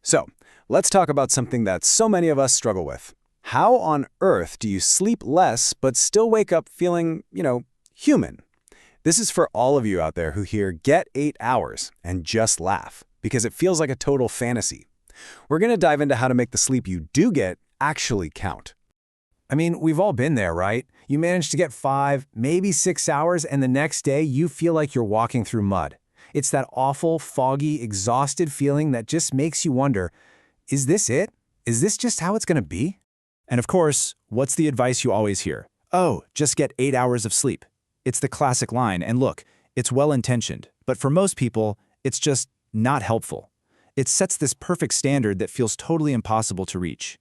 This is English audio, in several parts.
So, let's talk about something that so many of us struggle with. How on earth do you sleep less but still wake up feeling, human? This is for all of you out there who hear get 8 hours and just laugh because it feels like a total fantasy. We're going to dive into how to make the sleep you do get actually count. I mean, we've all been there, right? You manage to get 5, maybe 6 hours, and the next day you feel like you're walking through mud. It's that awful, foggy, exhausted feeling that just makes you wonder, is this it? Is this just how it's going to be? And of course, what's the advice you always hear? Oh, just get 8 hours of sleep. It's the classic line, and look, it's well-intentioned, but for most people, it's just not helpful. It sets this perfect standard that feels totally impossible to reach.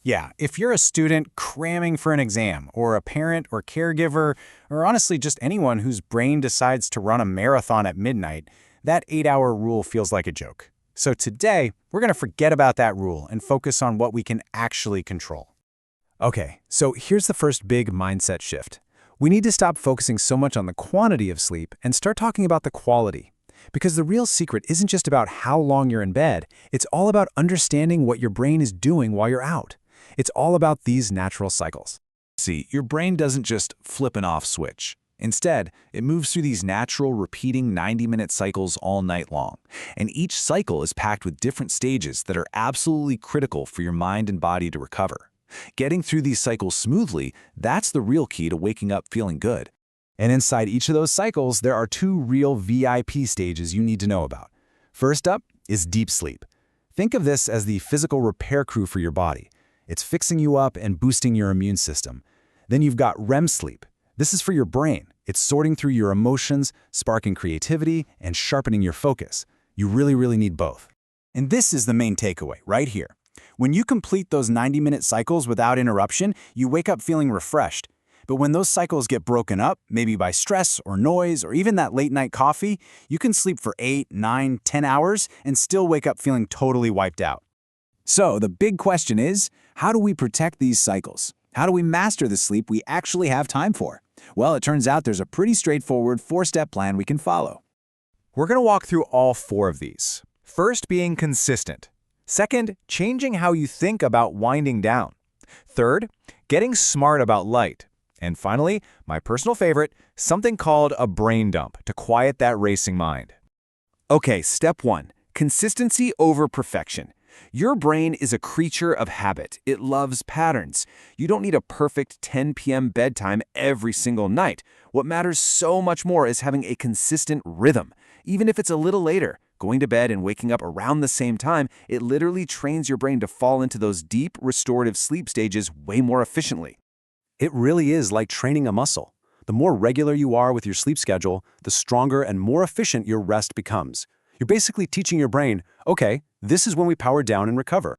Yeah, if you're a student cramming for an exam, or a parent or caregiver, or honestly just anyone whose brain decides to run a marathon at midnight, that 8-hour rule feels like a joke. So today, we're going to forget about that rule and focus on what we can actually control. Okay, so here's the first big mindset shift. We need to stop focusing so much on the quantity of sleep and start talking about the quality. Because the real secret isn't just about how long you're in bed, it's all about understanding what your brain is doing while you're out. It's all about these natural cycles. See, your brain doesn't just flip an off switch. Instead, it moves through these natural, repeating 90-minute cycles all night long. And each cycle is packed with different stages that are absolutely critical for your mind and body to recover. Getting through these cycles smoothly, that's the real key to waking up feeling good. And inside each of those cycles, there are 2 real VIP stages you need to know about. First up is deep sleep. Think of this as the physical repair crew for your body. It's fixing you up and boosting your immune system. Then you've got REM sleep. This is for your brain. It's sorting through your emotions, sparking creativity, and sharpening your focus. You really need both. And this is the main takeaway right here. When you complete those 90-minute cycles without interruption, you wake up feeling refreshed. But when those cycles get broken up, maybe by stress or noise or even that late-night coffee, you can sleep for 8, 9, 10 hours and still wake up feeling totally wiped out. So the big question is, how do we protect these cycles? How do we master the sleep we actually have time for? Well, it turns out there's a pretty straightforward 4-step plan we can follow. We're going to walk through all 4 of these. First, being consistent. Second, changing how you think about winding down. Third, getting smart about light. And finally, my personal favorite, something called a brain dump to quiet that racing mind. Okay, step 1, consistency over perfection. Your brain is a creature of habit. It loves patterns. You don't need a perfect 10 p.m. bedtime every single night. What matters so much more is having a consistent rhythm. Even if it's a little later, going to bed and waking up around the same time, it literally trains your brain to fall into those deep, restorative sleep stages way more efficiently. It really is like training a muscle. The more regular you are with your sleep schedule, the stronger and more efficient your rest becomes. You're basically teaching your brain, okay, this is when we power down and recover.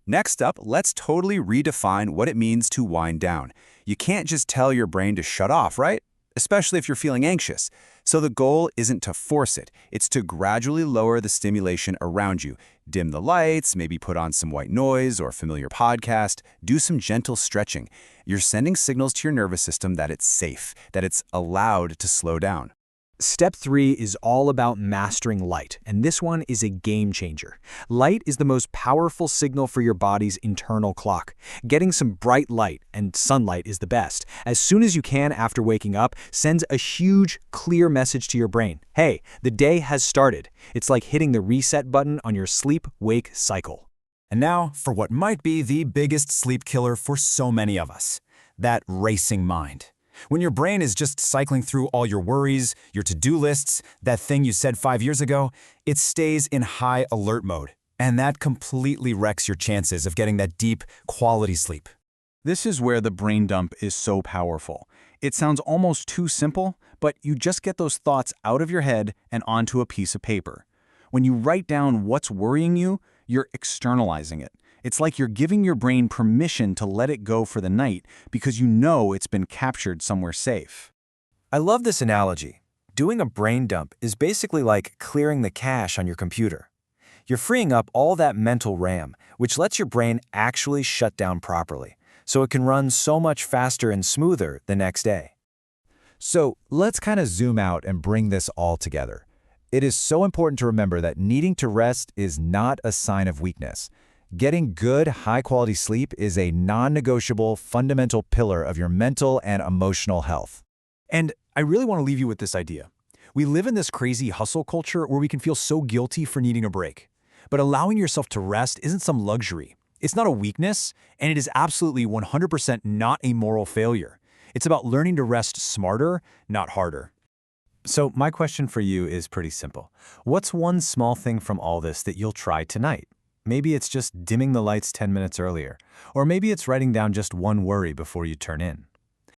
Next up, let's totally redefine what it means to wind down. You can't just tell your brain to shut off, right? Especially if you're feeling anxious. So the goal isn't to force it. It's to gradually lower the stimulation around you. Dim the lights, maybe put on some white noise or a familiar podcast, do some gentle stretching. You're sending signals to your nervous system that it's safe, that it's allowed to slow down. Step 3 is all about mastering light, and this one is a game changer. Light is the most powerful signal for your body's internal clock. Getting some bright light, and sunlight is the best, as soon as you can after waking up, sends a huge, clear message to your brain. Hey, the day has started. It's like hitting the reset button on your sleep-wake cycle. And now for what might be the biggest sleep killer for so many of us, that racing mind. When your brain is just cycling through all your worries, your to-do lists, that thing you said 5 years ago, it stays in high alert mode. And that completely wrecks your chances of getting that deep, quality sleep. This is where the brain dump is so powerful. It sounds almost too simple, but you just get those thoughts out of your head and onto a piece of paper. When you write down what's worrying you, you're externalizing it. It's like you're giving your brain permission to let it go for the night because you know it's been captured somewhere safe. I love this analogy. Doing a brain dump is basically like clearing the cache on your computer. You're freeing up all that mental RAM, which lets your brain actually shut down properly, so it can run so much faster and smoother the next day. So let's kind of zoom out and bring this all together. It is so important to remember that needing to rest is not a sign of weakness. Getting good, high-quality sleep is a non-negotiable, fundamental pillar of your mental and emotional health. And I really want to leave you with this idea. We live in this crazy hustle culture where we can feel so guilty for needing a break. But allowing yourself to rest isn't some luxury. It's not a weakness, and it is absolutely 100% not a moral failure. It's about learning to rest smarter, not harder. So my question for you is pretty simple. What's one small thing from all this that you'll try tonight? Maybe it's just dimming the lights 10 minutes earlier, or maybe it's writing down just one worry before you turn in.